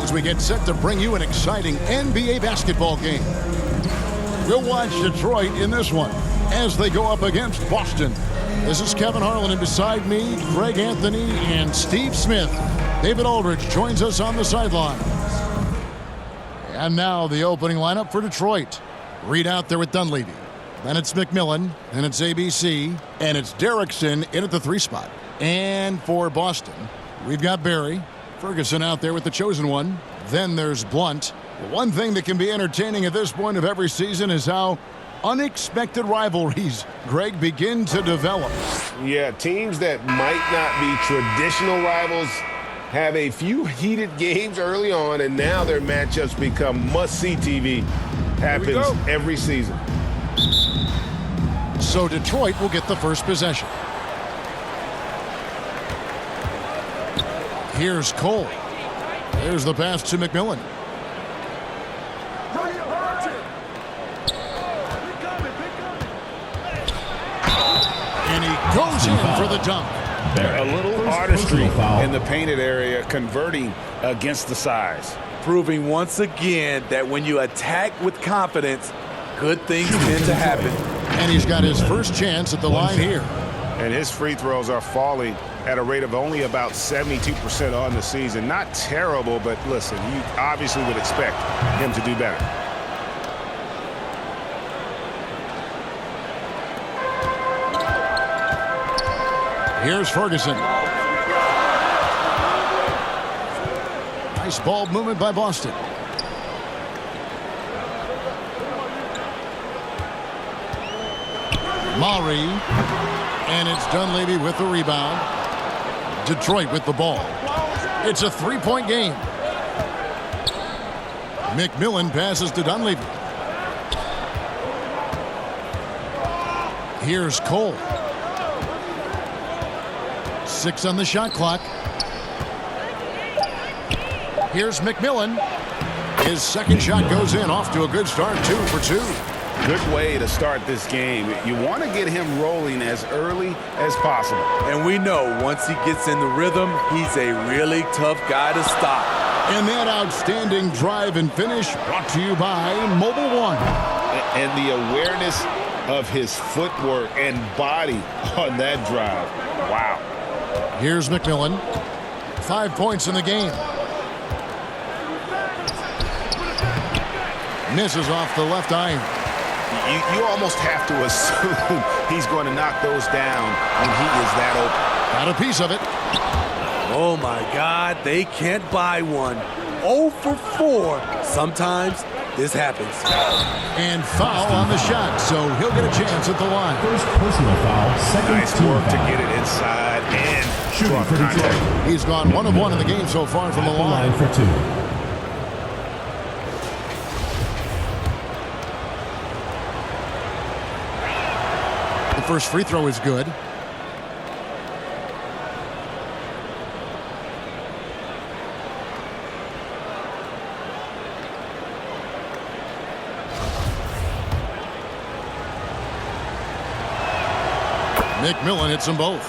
as we get set to bring you an exciting NBA basketball game. We'll watch Detroit in this one as they go up against Boston. This is Kevin Harlan, and beside me, Greg Anthony and Steve Smith. David Aldridge joins us on the sidelines. And now the opening lineup for Detroit. Reed out there with Dunleavy. Then it's McMillan, and it's ABC, and it's Derrickson in at the 3 spot. And for Boston, we've got Barry. Ferguson out there with the chosen one. Then there's Blunt. One thing that can be entertaining at this point of every season is how unexpected rivalries, Greg, begin to develop. Yeah, teams that might not be traditional rivals have a few heated games early on, and now their matchups become must-see TV. Happens every season. So Detroit will get the first possession. Here's Cole. There's the pass to McMillan. And he goes in for the dunk. A little artistry in the painted area, converting against the size. Proving once again that when you attack with confidence, good things tend to happen. And he's got his first chance at the line here. And his free throws are falling at a rate of only about 72% on the season. Not terrible, but listen, you obviously would expect him to do better. Here's Ferguson. Nice ball movement by Boston. Maury. And it's Dunleavy with the rebound. Detroit with the ball. It's a 3-point game. McMillan passes to Dunleavy. Here's Cole. 6 on the shot clock. Here's McMillan. His second shot goes in, off to a good start, 2 for 2. Good way to start this game. You want to get him rolling as early as possible. And we know once he gets in the rhythm, he's a really tough guy to stop. And that outstanding drive and finish brought to you by Mobile One. And the awareness of his footwork and body on that drive. Wow. Here's McMillan. 5 points in the game. Misses off the left iron. You almost have to assume he's going to knock those down when he is that open. Got a piece of it. Oh, my God. They can't buy one. 0 for 4. Sometimes this happens. And foul on the shot, so he'll get a chance at the line. First personal foul, second nice team work to foul. get it inside and Shooting for Detroit. He's gone 1 of 1 in the game so far from the line. For 2. The first free throw is good. McMillan hits them both.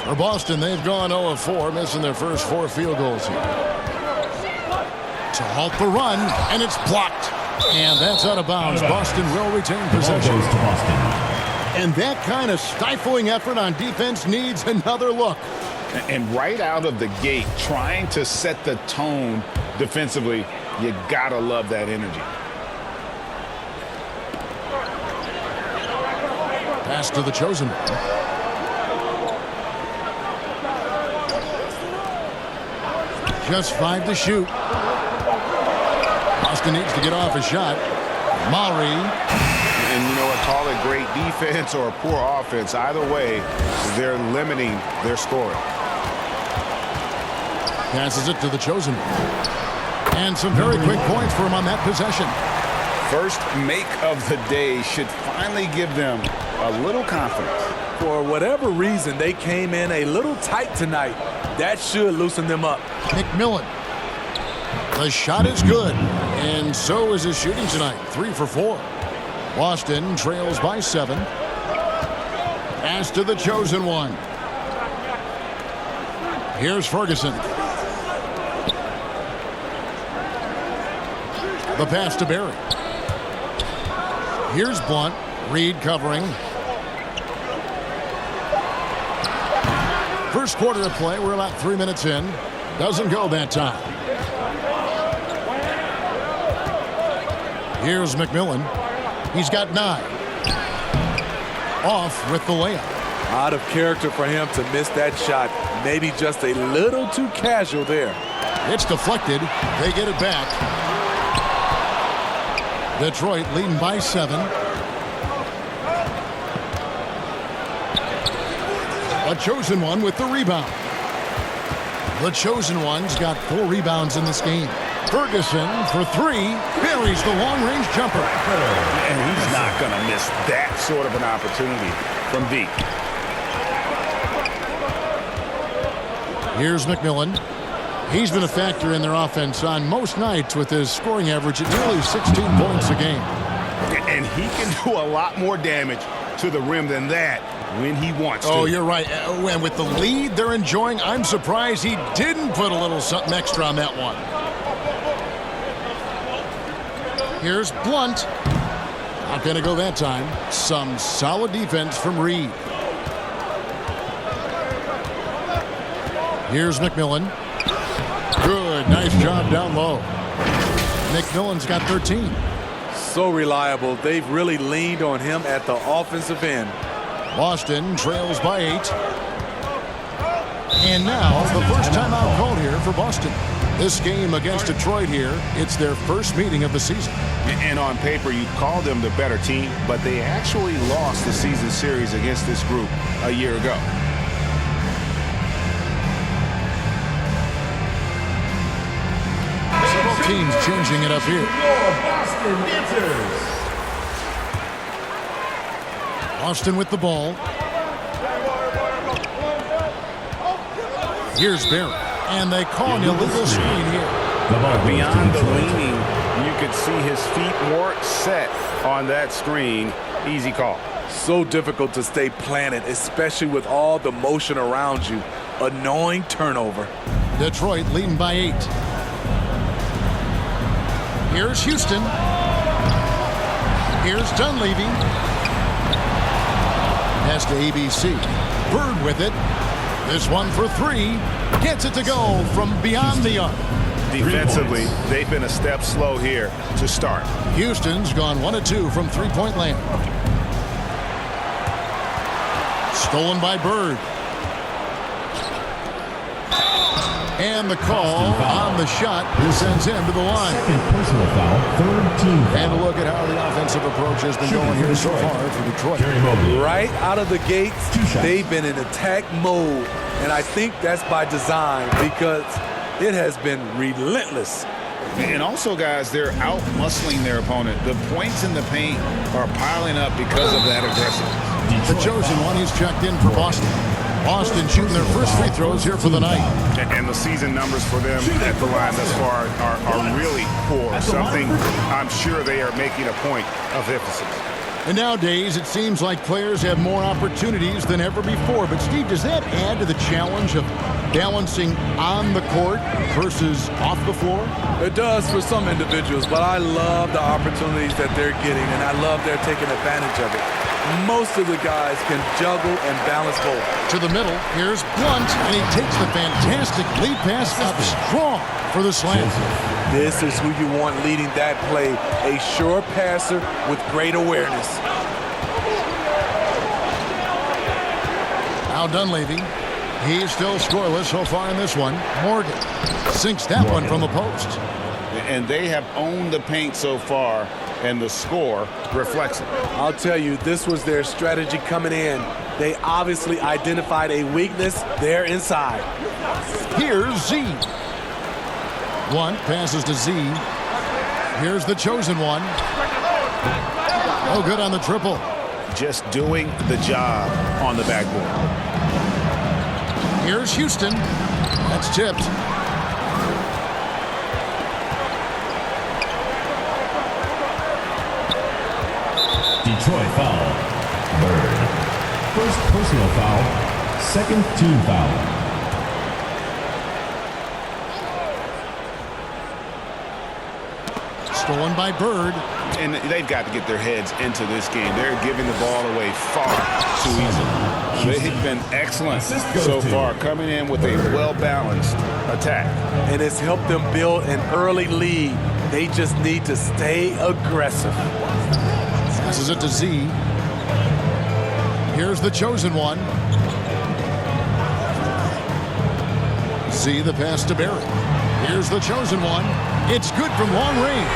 For Boston, they've gone 0 of 4, missing their first 4 field goals here. To halt the run, and it's blocked. And that's out of bounds. Boston will retain possession. Ball goes to Boston. And that kind of stifling effort on defense needs another look. And right out of the gate, trying to set the tone defensively, you gotta love that energy. Pass to the chosen one. Just 5 to shoot. Boston needs to get off a shot. Maury. And you know what, call it great defense or poor offense. Either way, they're limiting their scoring. Passes it to the chosen one. And some very quick points for him on that possession. First make of the day should finally give them a little confidence. For whatever reason, they came in a little tight tonight. That should loosen them up. McMillan. The shot is good, and so is his shooting tonight. 3 for 4. Boston trails by 7. Pass to the chosen one. Here's Ferguson. The pass to Barry. Here's Blunt. Reed covering. First quarter of play. We're about 3 minutes in. Doesn't go that time. Here's McMillan. He's got 9. Off with the layup. Out of character for him to miss that shot. Maybe just a little too casual there. It's deflected. They get it back. Detroit leading by 7. A chosen one with the rebound. The chosen one's got 4 rebounds in this game. Ferguson for 3. Buries the long-range jumper. And he's not going to miss that sort of an opportunity from deep. Here's McMillan. He's been a factor in their offense on most nights with his scoring average at nearly 16 points a game. And he can do a lot more damage to the rim than that when he wants to. Oh, you're right. And with the lead they're enjoying, I'm surprised he didn't put a little something extra on that one. Here's Blunt. Not going to go that time. Some solid defense from Reed. Here's McMillan. Good. Nice job down low. McMillan's got 13. So reliable. They've really leaned on him at the offensive end. Boston trails by 8. And now the first timeout called here for Boston. This game against Detroit here, it's their first meeting of the season. And on paper, you call them the better team, but they actually lost the season series against this group a year ago. Both teams changing it up here. Boston with the ball. Here's Barry. And they call an illegal screen here. Beyond the leaning, you could see his feet weren't set on that screen. Easy call. So difficult to stay planted, especially with all the motion around you. Annoying turnover. Detroit leading by 8. Here's Houston. Here's Dunleavy. Pass to ABC. Bird with it. This one for 3. Gets it to go from beyond the arc. Defensively, they've been a step slow here to start. Houston's gone 1 of 2 from three-point land. Stolen by Bird. And the call on the shot sends him to the line. Second personal foul, third team foul. And a look at how the offensive approach has been going here so far for Detroit. Right out of the gates, they've been in attack mode. And I think that's by design because it has been relentless. And also, guys, they're out-muscling their opponent. The points in the paint are piling up because of that aggressiveness. The chosen one, he's checked in for Boston. Boston shooting their first free throws here for the night. And the season numbers for them at the line thus far are really poor. Something I'm sure they are making a point of emphasis. And nowadays, it seems like players have more opportunities than ever before. But, Steve, does that add to the challenge of balancing on the court versus off the floor? It does for some individuals, but I love the opportunities that they're getting, and I love they're taking advantage of it. Most of the guys can juggle and balance both. To the middle, here's Blunt, and he takes the fantastic lead pass up strong for the slam. This is who you want leading that play, a sure passer with great awareness. Now Dunleavy, he's still scoreless so far in this one. Morgan sinks that one from the post. And they have owned the paint so far, and the score reflects it. I'll tell you, this was their strategy coming in. They obviously identified a weakness there inside. Here's Z. One passes to Z. Here's the chosen one. Oh, good on the triple. Just doing the job on the backboard. Here's Houston. That's tipped. Detroit foul. Bird. First personal foul. Second team foul. Stolen by Bird. And they've got to get their heads into this game. They're giving the ball away far too easily. They've been excellent so far, coming in with a well-balanced attack. And it's helped them build an early lead. They just need to stay aggressive. Passes it to Z. Here's the chosen one. Z, the pass to Barrett. Here's the chosen one. It's good from long range.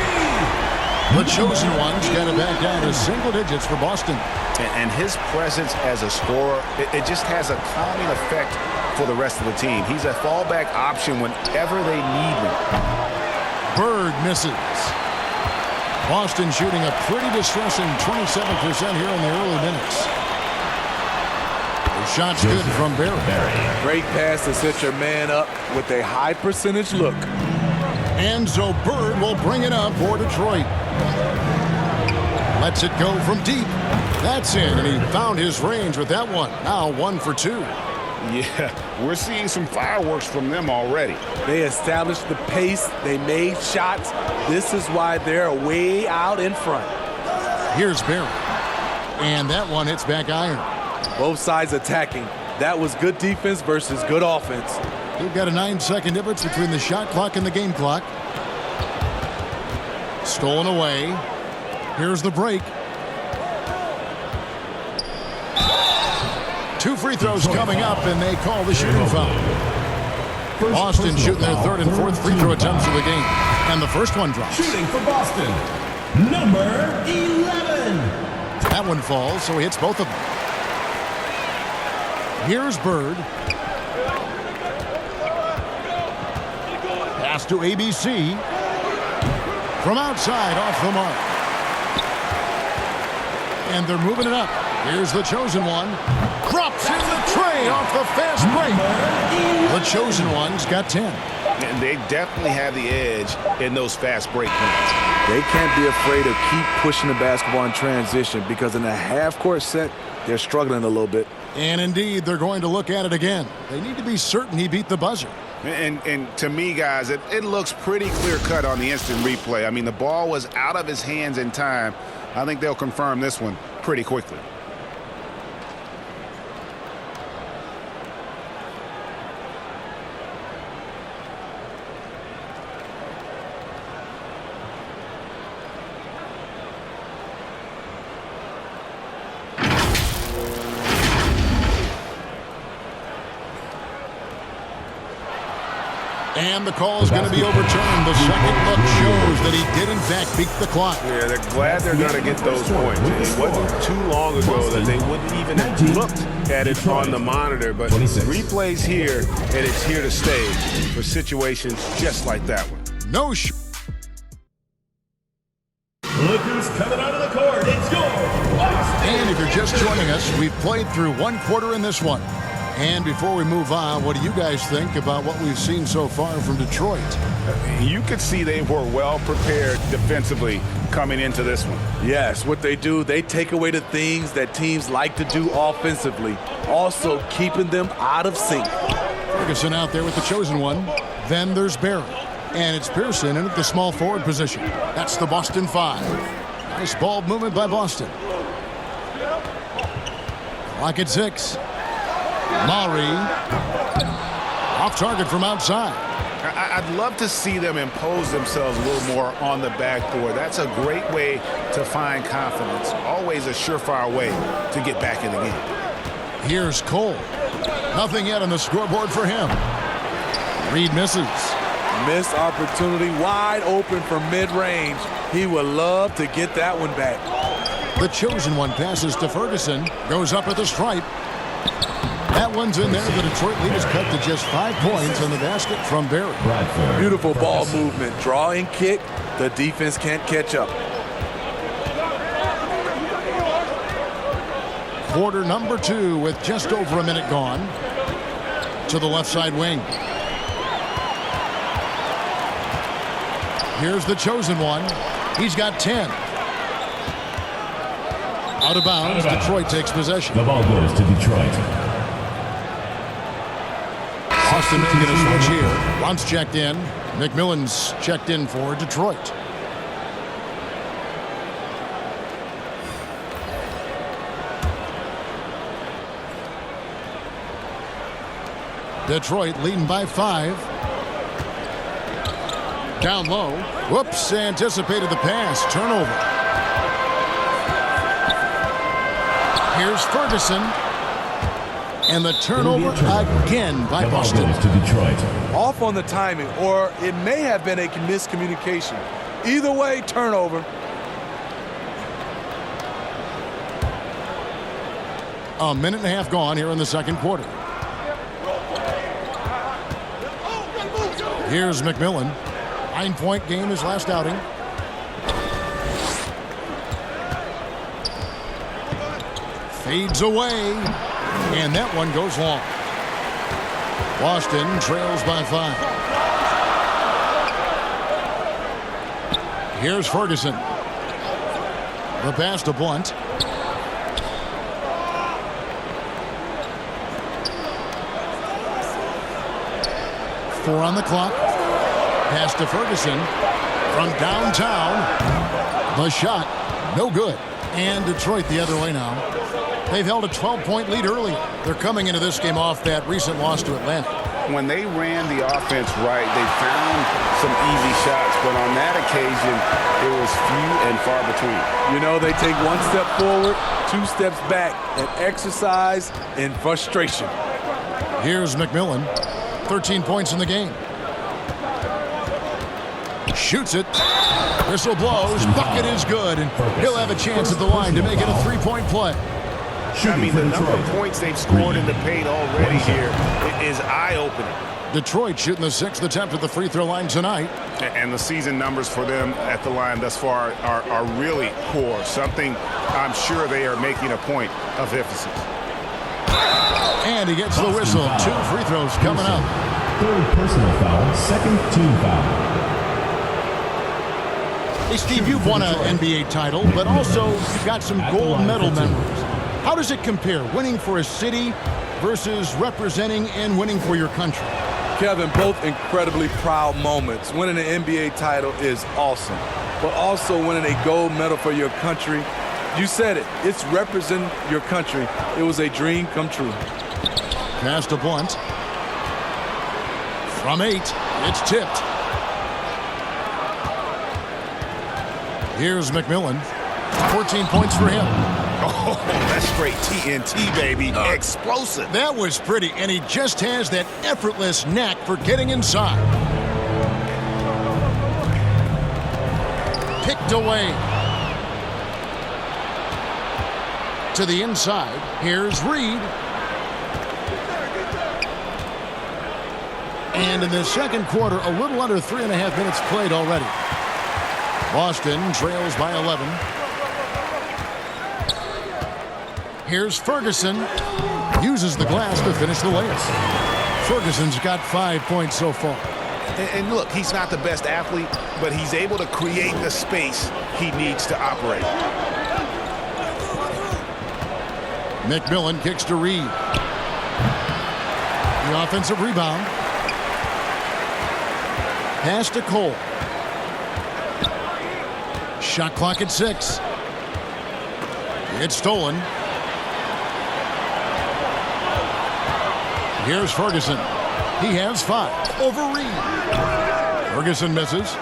The chosen one's got it back down to single digits for Boston. And his presence as a scorer, it just has a calming effect for the rest of the team. He's a fallback option whenever they need him. Bird misses. Boston shooting a pretty distressing 27% here in the early minutes. The shot's good from Barrett. Great pass to set your man up with a high percentage look. And so Bird will bring it up for Detroit. Lets it go from deep. That's in, and he found his range with that one. Now 1 for 2. Yeah, we're seeing some fireworks from them already. They established the pace. They made shots. This is why they're way out in front. Here's Barrett. And that one hits back iron. Both sides attacking. That was good defense versus good offense. We've got a 9-second difference between the shot clock and the game clock. Stolen away. Here's the break. 2 free throws coming up, and they call the shooting foul. Boston shooting their 3rd and 4th free throw attempts of the game. And the first one drops. Shooting for Boston, number 11. That one falls, so he hits both of them. Here's Bird. Pass to ABC. From outside, off the mark. And they're moving it up. Here's the chosen one. Drops in the tray off the fast break. The chosen one's got 10. And they definitely have the edge in those fast break points. They can't be afraid to keep pushing the basketball in transition because in a half-court set, they're struggling a little bit. And indeed, they're going to look at it again. They need to be certain he beat the buzzer. And to me, guys, it looks pretty clear-cut on the instant replay. I mean, the ball was out of his hands in time. I think they'll confirm this one pretty quickly. And the call is going to be overturned. The second look shows that he did, in fact, beat the clock. Yeah, they're glad they're going to get those points. It wasn't too long ago that they wouldn't even have looked at it on the monitor. But replay's here, and it's here to stay for situations just like that one. No Look who's coming out of the court. It's yours, Boston. And if you're just joining us, we've played through 1 quarter in this one. And before we move on, what do you guys think about what we've seen so far from Detroit? You could see they were well prepared defensively coming into this one. Yes, what they do, they take away the things that teams like to do offensively, also keeping them out of sync. Ferguson out there with the chosen one. Then there's Barrett. And it's Pearson in at the small forward position. That's the Boston 5. Nice ball movement by Boston. Clock at 6. Maury off target from outside. I'd love to see them impose themselves a little more on the backboard. That's a great way to find confidence. Always a surefire way to get back in the game. Here's Cole. Nothing yet on the scoreboard for him. Reed misses. Missed opportunity, wide open from mid-range. He would love to get that one back. The chosen one passes to Ferguson. Goes up at the stripe. That one's in there. The Detroit lead is cut to just 5 points on the basket from Barrett. Beautiful ball movement. Draw and kick. The defense can't catch up. Quarter number 2 with just over a minute gone. To the left side wing. Here's the chosen one. He's got 10. Out of bounds. Detroit takes possession. The ball goes to Detroit. Boston making a switch here. Luntz checked in. McMillan's checked in for Detroit. Detroit leading by 5. Down low. Whoops, anticipated the pass. Turnover. Here's Ferguson. And the turnover again by Boston. To Detroit. Off on the timing, or it may have been a miscommunication. Either way, turnover. A minute and a half gone here in the second quarter. Here's McMillan. 9-point game his last outing. Fades away. And that one goes long. Boston trails by 5. Here's Ferguson. The pass to Blunt. Four on the clock. Pass to Ferguson from downtown. The shot, no good. And Detroit the other way now. They've held a 12-point lead earlier. They're coming into this game off that recent loss to Atlanta. When they ran the offense right, they found some easy shots, but on that occasion, it was few and far between. You know, they take 1 step forward, 2 steps back, and exercise in frustration. Here's McMillan. 13 points in the game. Shoots it. Whistle blows. Bucket is good. And he'll have a chance at the line to make it a 3-point play. I mean, the number of points they've scored in the paint already here is eye-opening. Detroit shooting the 6th attempt at the free throw line tonight. And the season numbers for them at the line thus far are really poor. Something I'm sure they are making a point of emphasis. And he gets the whistle. 2 free throws coming up. 3rd personal foul, 2nd team foul. Hey, Steve, you've won an NBA title, but also you've got some gold medal memories. How does it compare, winning for a city versus representing and winning for your country? Kevin, both incredibly proud moments. Winning an NBA title is awesome, but also winning a gold medal for your country, you said it, it's representing your country. It was a dream come true. Pass to Blunt. From 8, it's tipped. Here's McMillan. 14 points for him. Oh, that's straight TNT, baby. Explosive. That was pretty, and he just has that effortless knack for getting inside. Picked away. To the inside. Here's Reed. And in the second quarter, a little under 3.5 minutes played already. Boston trails by 11. Here's Ferguson. Uses the glass to finish the layup. Ferguson's got 5 points so far. And look, he's not the best athlete, but he's able to create the space he needs to operate. McMillan kicks to Reed. The offensive rebound. Pass to Cole. Shot clock at 6. It's stolen. Here's Ferguson. He has 5 over Reed. Ferguson misses.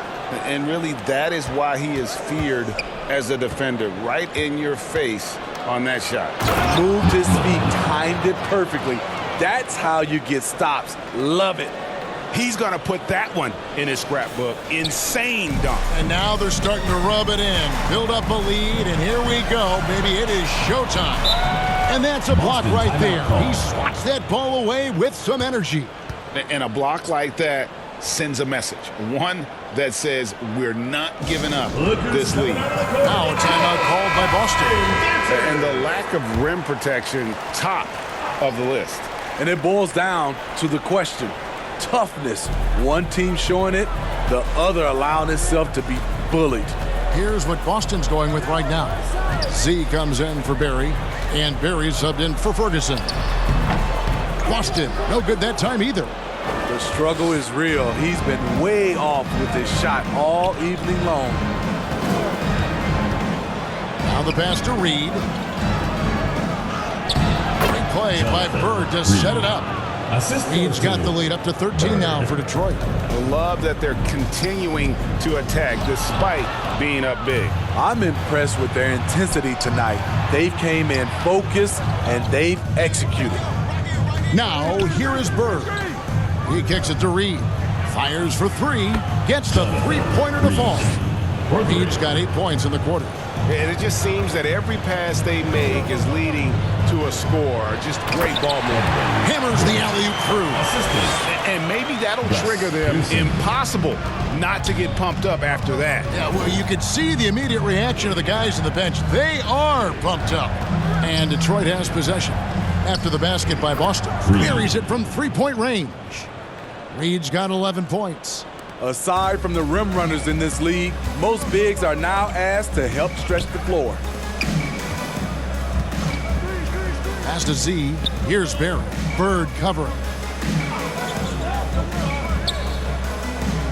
And really, that is why he is feared as a defender. Right in your face on that shot. Moved his feet, timed it perfectly. That's how you get stops. Love it. He's going to put that one in his scrapbook. Insane dunk. And now they're starting to rub it in. Build up a lead, and here we go, baby. It is showtime. And that's a block right there. He swats that ball away with some energy. And a block like that sends a message. One that says we're not giving up this lead. Now a timeout called by Boston. And the lack of rim protection, top of the list. And it boils down to the question. Toughness. One team showing it, the other allowing itself to be bullied. Here's what Boston's going with right now. Z comes in for Barry, and Barry's subbed in for Ferguson. Boston, no good that time either. The struggle is real. He's been way off with his shot all evening long. Now the pass to Reed. Great play by Bird to set it up. Assist He's coach got the lead up to 13 now for Detroit. Love that they're continuing to attack despite being up big. I'm impressed with their intensity tonight. They've came in focused and they've executed. Now, here is Bird. He kicks it to Reed. Fires for three. Gets the three-pointer to fall. Reed's got 8 points in the quarter. And it just seems that every pass they make is leading to a score. Just great ball movement. Hammers the alley-oop through. And maybe that'll trigger them. Impossible not to get pumped up after that. Yeah, well, you could see the immediate reaction of the guys on the bench. They are pumped up. And Detroit has possession. After the basket by Boston. Buries it from three-point range. Reed's got 11 points. Aside from the rim runners in this league, most bigs are now asked to help stretch the floor. Pass to Z. Here's Barry. Bird covering.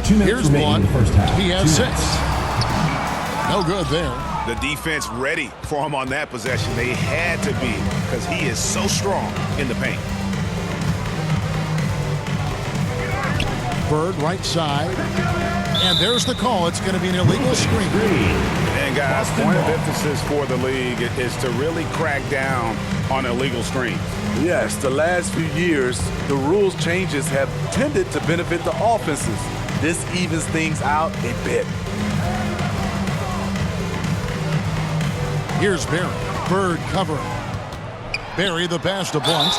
2 minutes Here's remaining one. in the first half. He has 6. No good there. The defense ready for him on that possession. They had to be because he is so strong in the paint. Bird right side. And there's the call. It's going to be an illegal screen. And guys, point of emphasis for the league is to really crack down on illegal screens. Yes, the last few years, the rules changes have tended to benefit the offenses. This evens things out a bit. Here's Barry. Bird covering. Barry the pass to Blunt.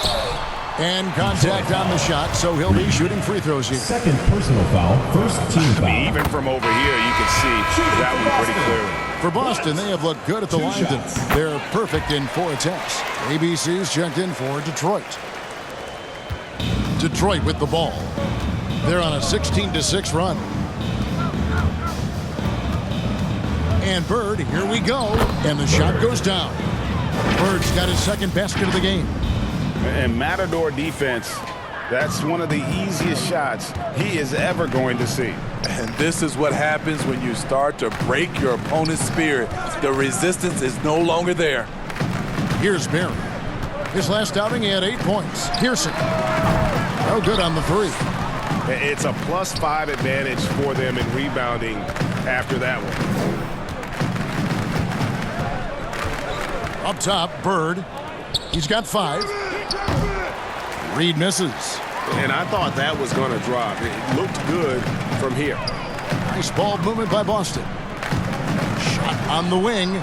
And contact on the shot, so he'll be shooting free throws here. Second personal foul, first team I foul. mean, even from over here, you can see that one pretty clearly. For Boston, they have looked good at the line. They're perfect in 4 attempts. ABC's checked in for Detroit. Detroit with the ball. They're on a 16-6 run. And Bird, here we go. And the shot goes down. Bird's got his second basket of the game. And Matador defense, that's one of the easiest shots he is ever going to see. And this is what happens when you start to break your opponent's spirit. The resistance is no longer there. Here's Barry. His last outing, he had 8 points. Pearson. No good on the three. It's a +5 advantage for them in rebounding after that one. Up top, Bird. He's got 5. Reed misses. And I thought that was going to drop. It looked good from here. Nice ball movement by Boston. Shot on the wing.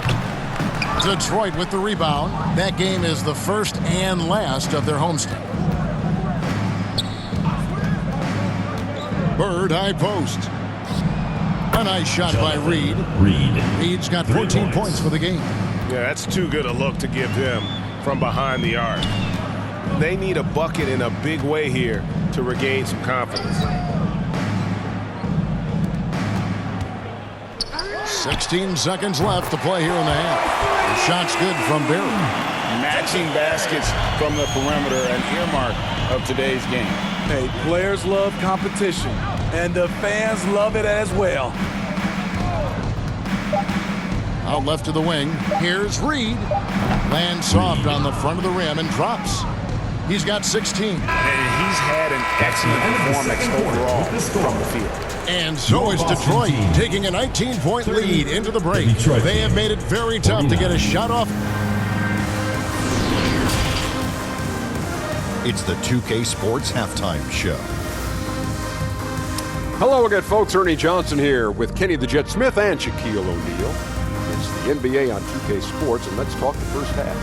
Detroit with the rebound. That game is the first and last of their homestand. Bird, high post. A nice shot by Reed. Reed's got 14 points for the game. Yeah, that's too good a look to give them from behind the arc. They need a bucket in a big way here to regain some confidence. 16 seconds left to play here in the half. The shot's good from Barry. Matching baskets from the perimeter, an earmark of today's game. Hey, players love competition, and the fans love it as well. Out left to the wing. Here's Reed. Lands soft on the front of the rim and drops. He's got 16. And he's had an excellent performance overall from the field. And so is Detroit, taking a 19-point lead into the break. They have made it very tough to get a shot off. It's the 2K Sports Halftime Show. Hello again, folks. Ernie Johnson here with Kenny the Jet Smith and Shaquille O'Neal. It's the NBA on 2K Sports, and let's talk the first half.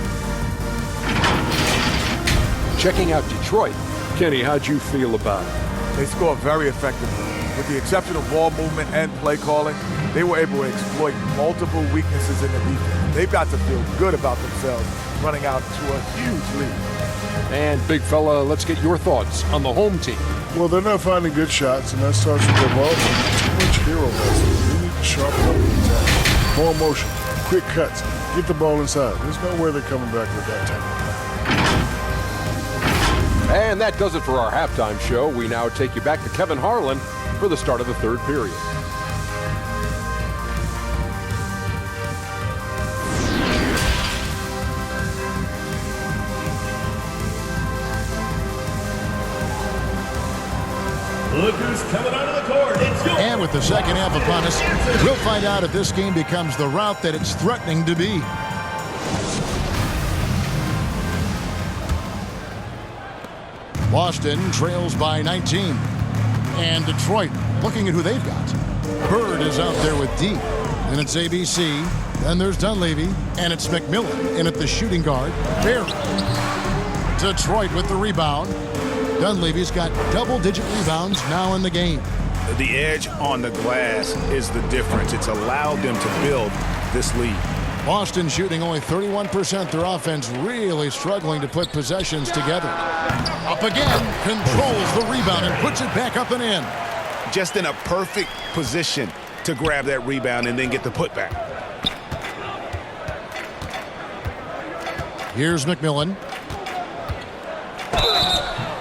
Checking out Detroit. Kenny, how'd you feel about it? They scored very effectively. With the exception of ball movement and play calling, they were able to exploit multiple weaknesses in the defense. They've got to feel good about themselves running out to a huge lead. And big fella, let's get your thoughts on the home team. Well, they're not finding good shots, and that starts with their ball. Too much hero ball. They need to sharpen up the attack. More motion, quick cuts, get the ball inside. There's no way they're coming back with that type of play. And that does it for our halftime show. We now take you back to Kevin Harlan for the start of the third period. Look who's coming onto the court. It's yours. And with the second half upon us, we'll find out if this game becomes the route that it's threatening to be. Boston trails by 19. And Detroit, looking at who they've got. Bird is out there with D. And it's ABC. Then there's Dunleavy. And it's McMillan in at the shooting guard. Barry. Detroit with the rebound. Dunleavy's got double-digit rebounds now in the game. The edge on the glass is the difference. It's allowed them to build this lead. Boston shooting only 31%. Their offense really struggling to put possessions together. Up again, controls the rebound and puts it back up and in. Just in a perfect position to grab that rebound and then get the putback. Here's McMillan.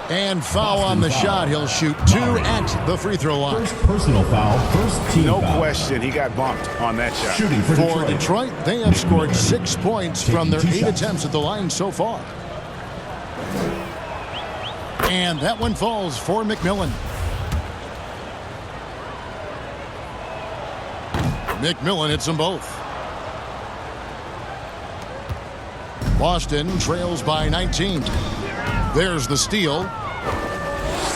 And foul on the shot. He'll shoot 2 at the free throw line. First personal foul, first team No foul. question, he got bumped on that shot. Shooting for For Detroit. Detroit, they have scored 6 points from their 8 attempts at the line so far. And that one falls for McMillan. McMillan hits them both. Boston trails by 19. There's the steal.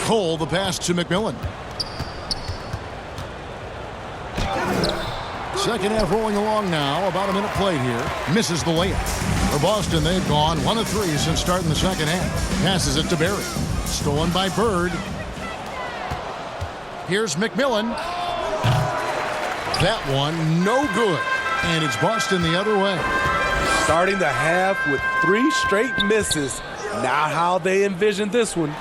Cole the pass to McMillan. Second half rolling along now. About a minute played here. Misses the layup. For Boston, they've gone 1 of 3 since starting the second half. Passes it to Barry. Stolen by Bird. Here's McMillan. That one no good. And it's Boston the other way. Starting the half with 3 straight misses. Not how they envisioned this one.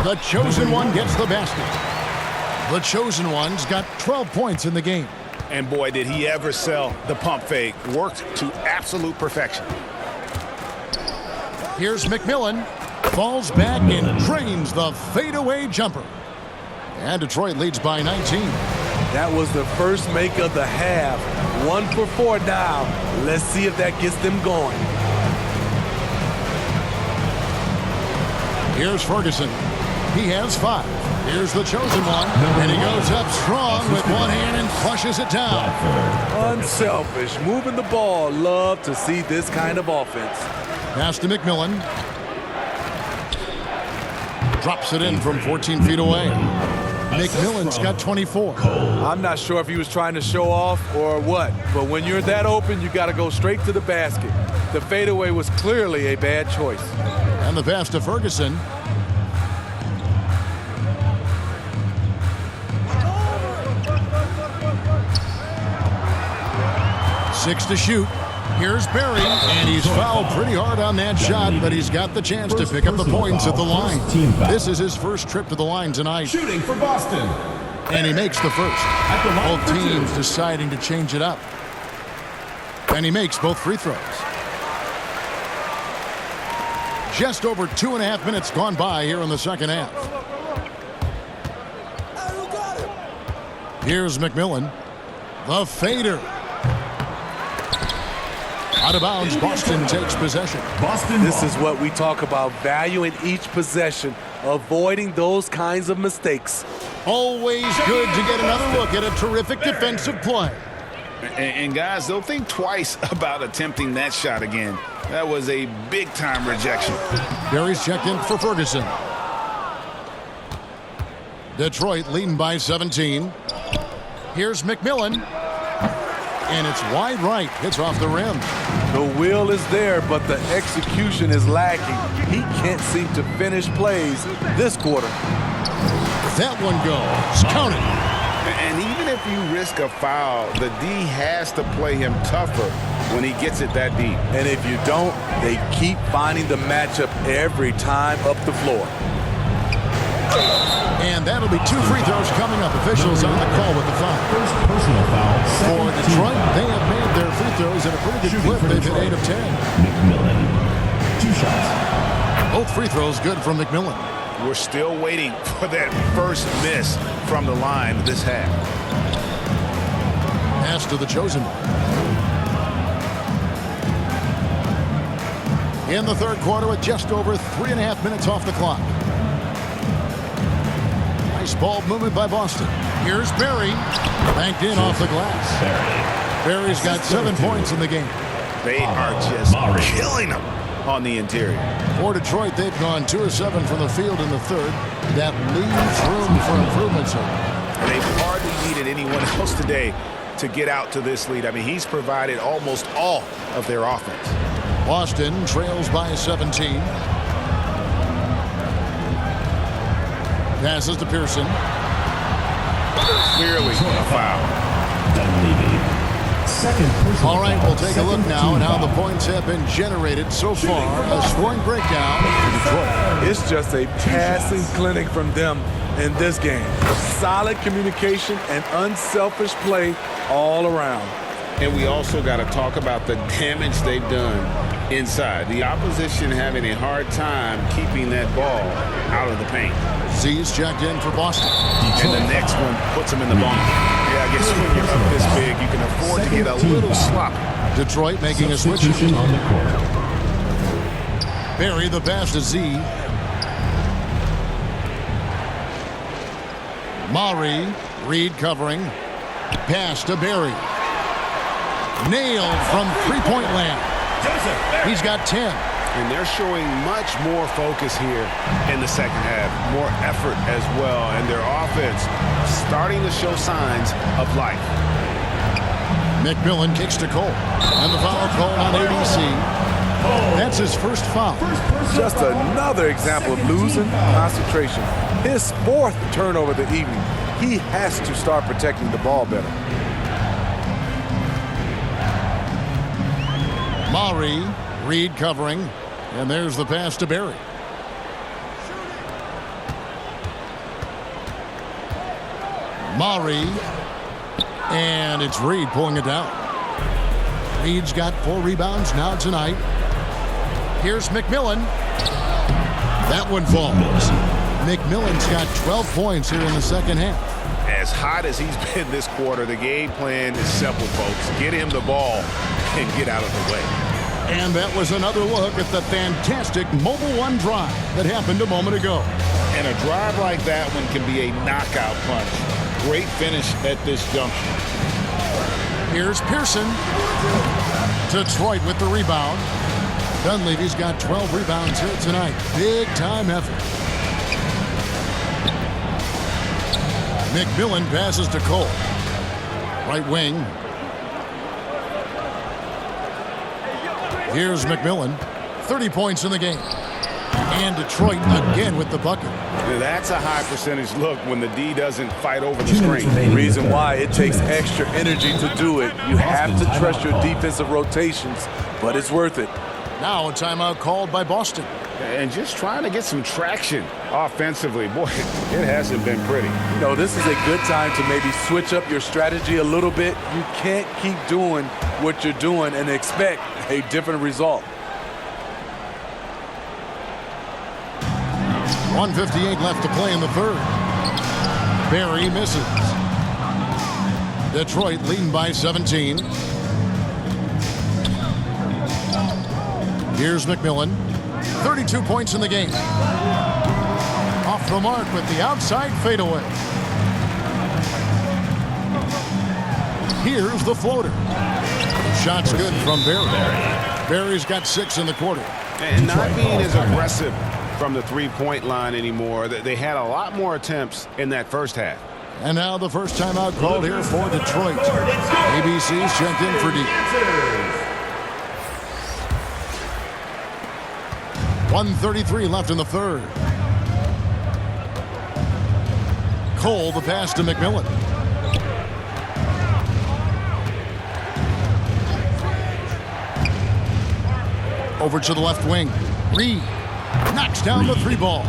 The chosen one gets the basket. The chosen one's got 12 points in the game. And boy, did he ever sell the pump fake. Worked to absolute perfection. Here's McMillan. Falls back and drains the fadeaway jumper. And Detroit leads by 19. That was the first make of the half. 1 for 4 now. Let's see if that gets them going. Here's Ferguson. He has 5. Here's the chosen one. And he goes up strong with one hand and flushes it down. Unselfish, moving the ball. Love to see this kind of offense. Pass to McMillan. Drops it in from 14 feet away. McMillan's got 24. I'm not sure if he was trying to show off or what, but when you're that open, you got to go straight to the basket. The fadeaway was clearly a bad choice. And the pass to Ferguson. Six to shoot. Here's Barry, and he's fouled pretty hard on that shot, but he's got the chance to pick up the points at the line. This is his first trip to the line tonight. Shooting for Boston. And he makes the first. Both teams deciding to change it up. And he makes both free throws. Just over 2.5 minutes gone by here in the second half. Here's McMillan. The fader. Out of bounds, Boston takes possession. This is what we talk about, valuing each possession, avoiding those kinds of mistakes. Always good to get another look at a terrific defensive play. And guys, they'll think twice about attempting that shot again. That was a big-time rejection. Barry's checked in for Ferguson. Detroit leading by 17. Here's McMillan. And it's wide right. Hits off the rim. The will is there, but the execution is lacking. He can't seem to finish plays this quarter. That one goes. Count it. And even if you risk a foul, the D has to play him tougher when he gets it that deep. And if you don't, they keep finding the matchup every time up the floor. And that'll be 2 free throws coming up. Officials on the call with the foul. First personal foul. For Detroit, they have made their free throws at a pretty good clip. They've hit 8 of 10. McMillan. 2 shots. Both free throws good from McMillan. We're still waiting for that first miss from the line this half. Pass to the chosen one. In the third quarter with just over 3.5 minutes off the clock. Nice ball movement by Boston. Here's Berry. Banked in off the glass. Berry's got 7 points in the game. They are just killing them on the interior. For Detroit, they've gone 2 of 7 from the field in the third. That leaves room for improvement, sir. They've hardly needed anyone else today to get out to this lead. I mean, he's provided almost all of their offense. Boston trails by 17. Passes to Pearson. Clearly a foul. All right, we'll take a look now at how the points have been generated so far. A scoring breakdown for Detroit. It's just a passing clinic from them in this game. Solid communication and unselfish play all around. And we also got to talk about the damage they've done inside. The opposition having a hard time keeping that ball out of the paint. Z's checked in for Boston. And the next one puts them in the bonus. Yeah, I guess when you're up this big, you can afford to get a little sloppy. Detroit making a switch. On the court. Berry the pass to Z. Maury, Reed covering. Pass to Berry. Nailed from three-point land. He's got 10. And they're showing much more focus here in the second half. More effort as well. And their offense starting to show signs of life. McMillan kicks to Cole. And the foul called on ABC. That's his first foul. Just another example of losing concentration. His 4th turnover of the evening. He has to start protecting the ball better. Maury, Reed covering, and there's the pass to Berry. Maury, and it's Reed pulling it down. Reed's got 4 rebounds now tonight. Here's McMillan. That one falls. McMillan's got 12 points here in the second half. As hot as he's been this quarter, the game plan is simple, folks. Get him the ball and get out of the way. And that was another look at the fantastic Mobile One drive that happened a moment ago. And a drive like that one can be a knockout punch. Great finish at this junction. Here's Pearson. Detroit with the rebound. Dunleavy's got 12 rebounds here tonight. Big time effort. McMillan passes to Cole. Right wing. Here's McMillan. 30 points in the game. And Detroit again with the bucket. That's a high percentage look when the D doesn't fight over the screen. The reason why it takes extra energy to do it. You have to trust your defensive rotations, but it's worth it. Now a timeout called by Boston. And just trying to get some traction offensively. Boy, it hasn't been pretty. You know, this is a good time to maybe switch up your strategy a little bit. You can't keep doing what you're doing and expect a different result. 1:58 left to play in the third. Berry misses. Detroit leading by 17. Here's McMillan. 32 points in the game. Off the mark with the outside fadeaway. Here's the floater. Shot's good from Berry. Berry's got 6 in the quarter. And not being as aggressive from the three-point line anymore. They had a lot more attempts in that first half. And now the first timeout called here for Detroit. ABC's checked in for D. 1:33 left in the third. Cole the pass to McMillan. Over to the left wing. Reed knocks down the 3 ball.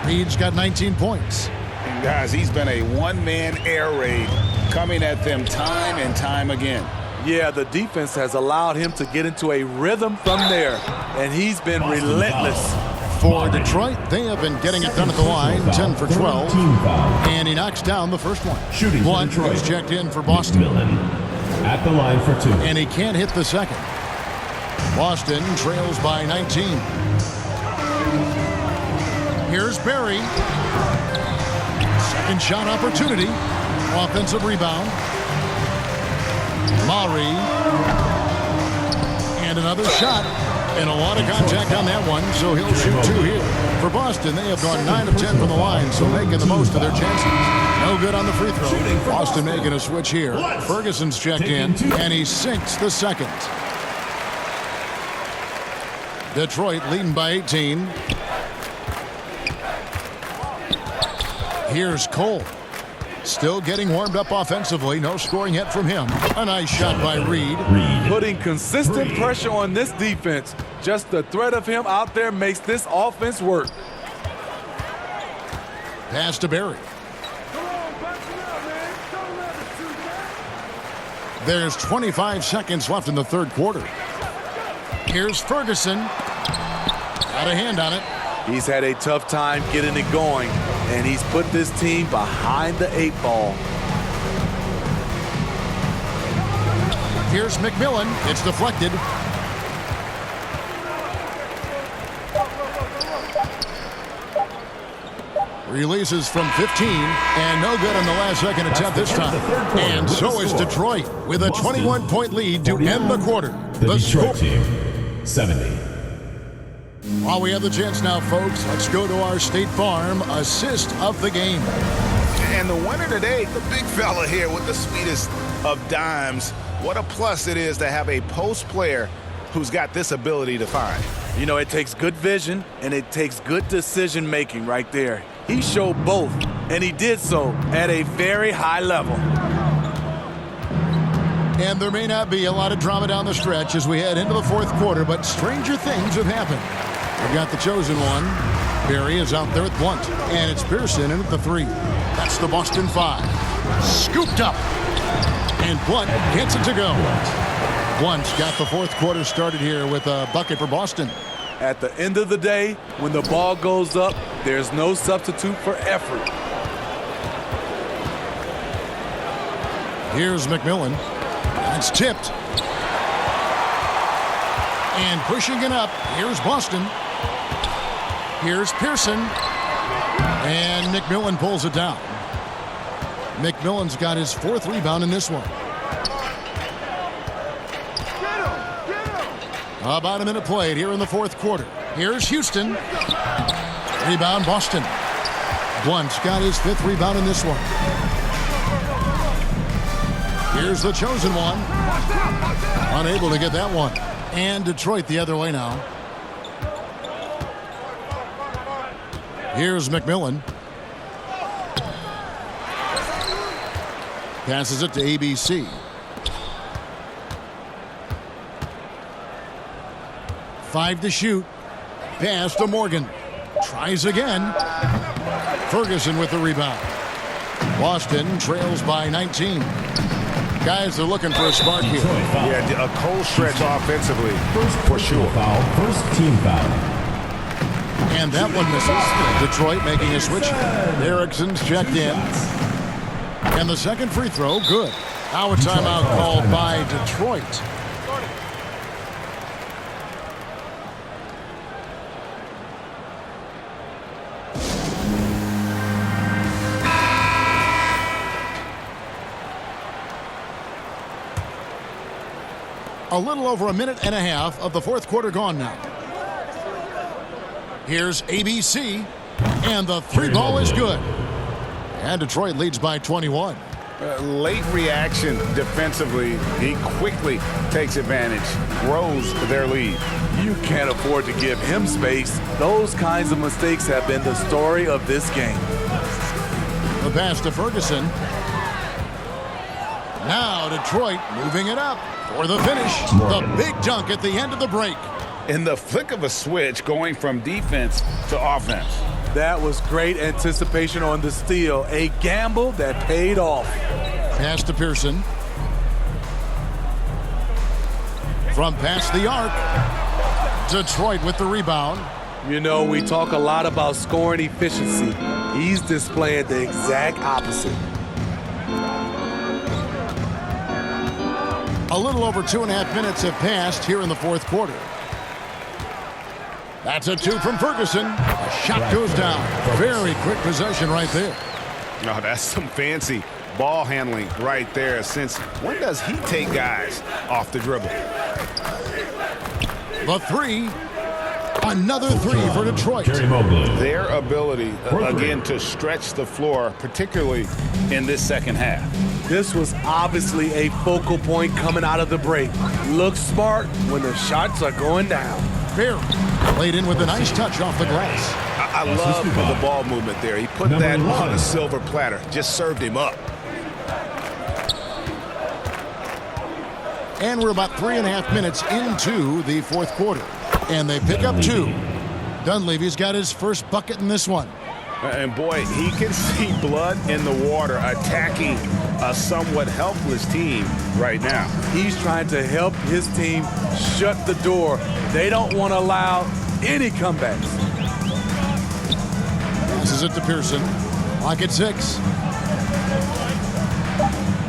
Reed's got 19 points. And guys, he's been a one-man air raid coming at them time and time again. Yeah, the defense has allowed him to get into a rhythm from there, and he's been relentless. For Detroit, they have been getting it done at the line, 10 for 12. And he knocks down the first one. Shooting for One Detroit. is checked in for Boston. McMillan at the line for 2. And he can't hit the second. Boston trails by 19. Here's Berry. Second shot opportunity. Offensive rebound. Maury. And another shot. And a lot of contact on that one, so he'll shoot 2 here. For Boston, they have gone 9 of 10 from the line, so making the most of their chances. No good on the free throw. Boston making a switch here. Ferguson's checked in, and he sinks the second. Detroit leading by 18. Here's Cole. Still getting warmed up offensively. No scoring yet from him. A nice shot by Reed. Putting consistent pressure on this defense. Just the threat of him out there makes this offense work. Pass to Barry. There's 25 seconds left in the third quarter. Here's Ferguson. Got a hand on it. He's had a tough time getting it going, and he's put this team behind the 8 ball. Here's McMillan. It's deflected. Releases from 15, and no good on the last second attempt this time. And so is Detroit with a 21-point lead to end the quarter. The Detroit team, 70. While we have the chance now, folks, let's go to our State Farm assist of the game. And the winner today, the big fella here with the sweetest of dimes. What a plus it is to have a post player who's got this ability to find. You know, it takes good vision, and it takes good decision-making right there. He showed both, and he did so at a very high level. And there may not be a lot of drama down the stretch as we head into the fourth quarter, but stranger things have happened. We've got the chosen one. Barry is out there at Blunt, and it's Pearson in at the 3. That's the Boston 5. Scooped up, and Blunt gets it to go. Blunt's got the fourth quarter started here with a bucket for Boston. At the end of the day, when the ball goes up, there's no substitute for effort. Here's McMillan. It's tipped. And pushing it up, here's Boston. Here's Pearson. And McMillan pulls it down. McMillan's got his 4th rebound in this one. About a minute played here in the fourth quarter. Here's Houston. Rebound, Boston. Blunt's got his 5th rebound in this one. Here's the chosen one. Unable to get that one. And Detroit the other way now. Here's McMillan. Passes it to ABC. 5 to shoot. Pass to Morgan. Tries again. Ferguson with the rebound. Boston trails by 19. Guys, they're looking for a spark here. Yeah, a cold stretch offensively, for sure. First team foul. And that one misses. Detroit making a switch. Erickson's checked in. And the second free throw, good. Now a timeout called by Detroit. A little over a minute and a half of the fourth quarter gone now. Here's ABC, and the 3 ball is good. And Detroit leads by 21. Late reaction defensively. He quickly takes advantage, grows their lead. You can't afford to give him space. Those kinds of mistakes have been the story of this game. The pass to Ferguson. Now Detroit moving it up for the finish. The big dunk at the end of the break. In the flick of a switch, going from defense to offense. That was great anticipation on the steal. A gamble that paid off. Pass to Pearson. From past the arc. Detroit with the rebound. You know, we talk a lot about scoring efficiency. He's displaying the exact opposite. A little over 2.5 minutes have passed here in the fourth quarter. That's a 2 from Ferguson. A shot goes down. Very quick possession right there. Oh, that's some fancy ball handling right there. Since when does he take guys off the dribble? The three. Another three for Detroit. Their ability, again, to stretch the floor, particularly in this second half. This was obviously a focal point coming out of the break. Looks smart when the shots are going down. Barry laid in with a nice touch off the glass. I love the ball movement there. He put that on a silver platter, just served him up. And we're about 3.5 minutes into the fourth quarter. And they pick up 2. Dunleavy's got his first bucket in this one. And boy, he can see blood in the water attacking a somewhat helpless team right now. He's trying to help his team shut the door. They don't want to allow any comebacks. Passes it to Pearson. Lock at 6.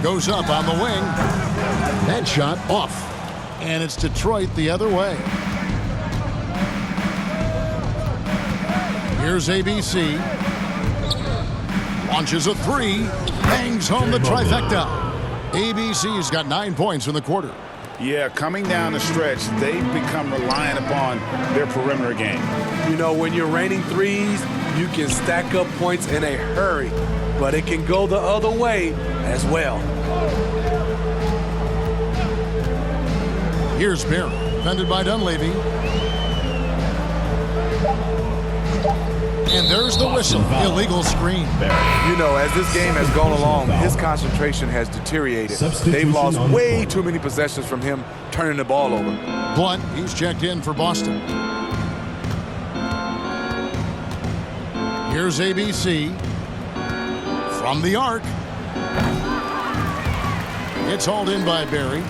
Goes up on the wing. That shot off. And it's Detroit the other way. Here's ABC. Launches a 3. Bangs home the trifecta. ABC's got 9 points in the quarter. Yeah, coming down the stretch, they've become reliant upon their perimeter game. You know, when you're raining threes, you can stack up points in a hurry, but it can go the other way as well. Here's Barry, defended by Dunleavy. And there's the whistle. Illegal screen. You know, as this game has gone along, his concentration has deteriorated. They've lost way too many possessions from him turning the ball over. Blunt, he's checked in for Boston. Here's ABC. From the arc. It's hauled in by Barry.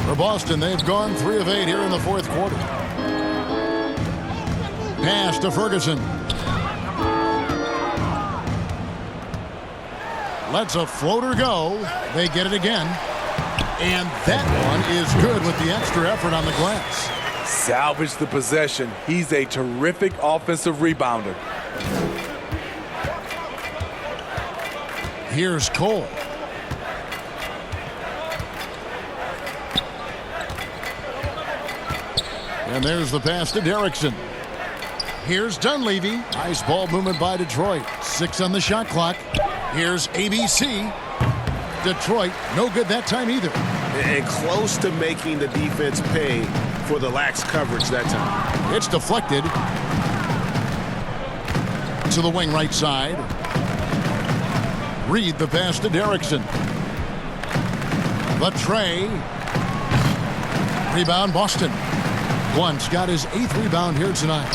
For Boston, they've gone 3 of 8 here in the fourth quarter. Pass to Ferguson. Lets a floater go. They get it again. And that one is good with the extra effort on the glass. Salvage the possession. He's a terrific offensive rebounder. Here's Cole. And there's the pass to Derrickson. Here's Dunleavy. Nice ball movement by Detroit. 6 on the shot clock. Here's ABC. Detroit, no good that time either. And close to making the defense pay for the lax coverage that time. It's deflected. To the wing right side. Reed the pass to Derrickson. The tray. Rebound Boston. Blunt's got his 8th rebound here tonight.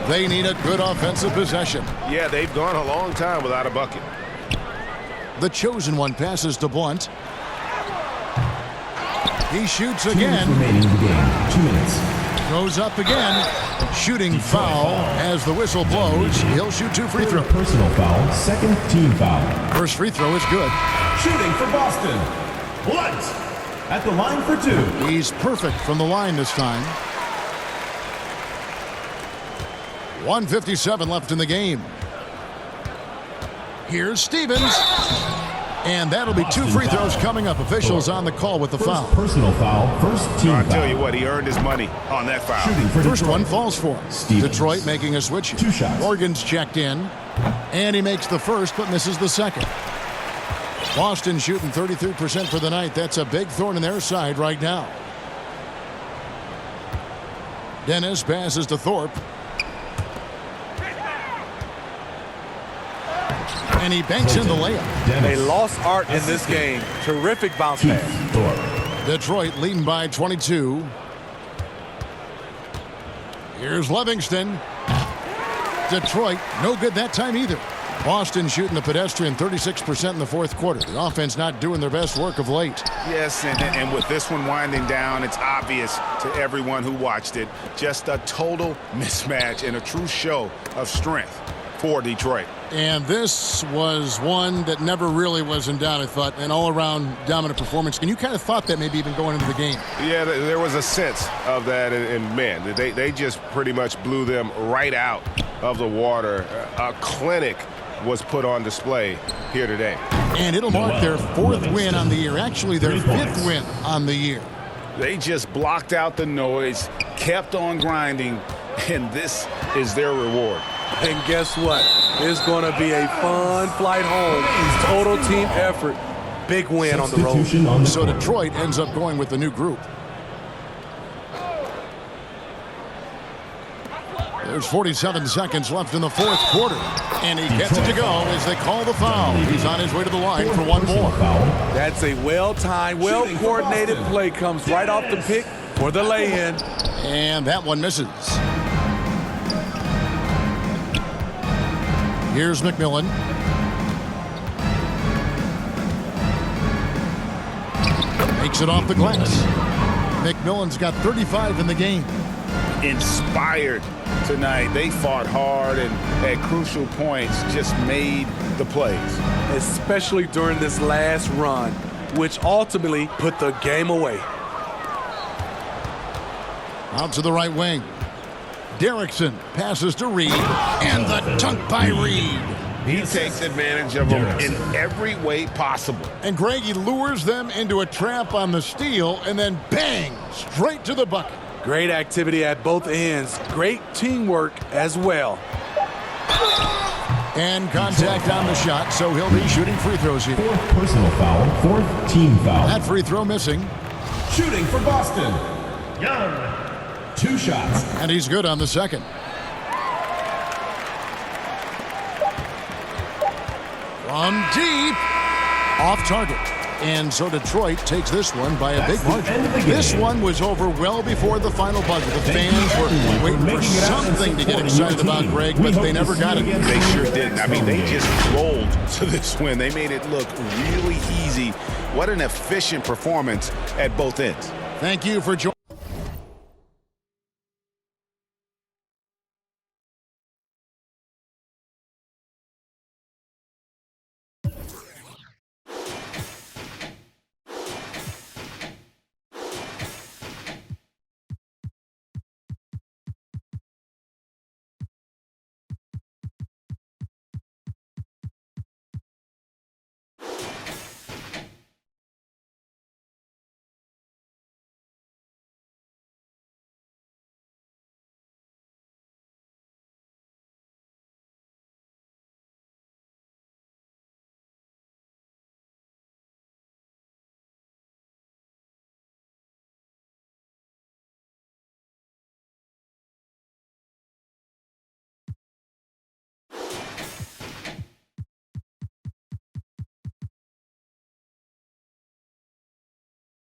They need a good offensive possession. Yeah, they've gone a long time without a bucket. The chosen one passes to Blunt. He shoots again. Remaining in the game. 2 minutes. Goes up again. Shooting foul as the whistle blows. He'll shoot 2 free throws. Personal foul. Second team foul. First free throw is good. Shooting for Boston. Blunt at the line for 2. He's perfect from the line this time. 1:57 left in the game. Here's Stevens. And that'll be 2 free throws coming up. Officials on the call with the foul. Personal foul. First team foul. I tell you what, he earned his money on that foul. First one falls for him. Stevens. Detroit making a switch. 2 shots. Morgan's checked in. And he makes the first, but misses the second. Boston shooting 33% for the night. That's a big thorn in their side right now. Dennis passes to Thorpe. And he banks in the layup. They lost art in this game. Terrific bounce pass. Detroit leading by 22. Here's Livingston. Detroit, no good that time either. Boston shooting the pedestrian 36% in the fourth quarter. The offense not doing their best work of late. Yes, and with this one winding down, it's obvious to everyone who watched it. Just a total mismatch and a true show of strength for Detroit. And this was one that never really was in doubt, I thought. An all-around dominant performance. And you kind of thought that maybe even going into the game. Yeah, there was a sense of that. And man, they just pretty much blew them right out of the water. A clinic was put on display here today. And it'll mark their 4th win on the year. Actually, their 5th win on the year. They just blocked out the noise, kept on grinding, and this is their reward. And guess what? It's going to be a fun flight home. Total team effort. Big win on the road. So Detroit ends up going with the new group. There's 47 seconds left in the 4th quarter. And he gets it to go as they call the foul. He's on his way to the line for one more. That's a well-timed, well-coordinated play. Comes right off the pick for the lay-in. And that one misses. Here's McMillan. Makes it off the glass. McMillan's got 35 in the game. Inspired tonight. They fought hard and at crucial points just made the plays. Especially during this last run, which ultimately put the game away. Out to the right wing. Derrickson passes to Reed, and the dunk by Reed. He takes advantage of them in every way possible. And Greg, he lures them into a trap on the steal, and then bang, straight to the bucket. Great activity at both ends. Great teamwork as well. And contact on the shot, so he'll be shooting free throws here. 4th personal foul, 4th team foul. That free throw missing. Shooting for Boston. Young. 2 shots. And he's good on the second. From deep. Off target. And so Detroit takes this one by a big margin. This one was over well before the final buzzer. The fans were waiting for something to get excited about, Greg, but they never got it. They sure didn't. I mean, they just rolled to this win. They made it look really easy. What an efficient performance at both ends. Thank you for joining.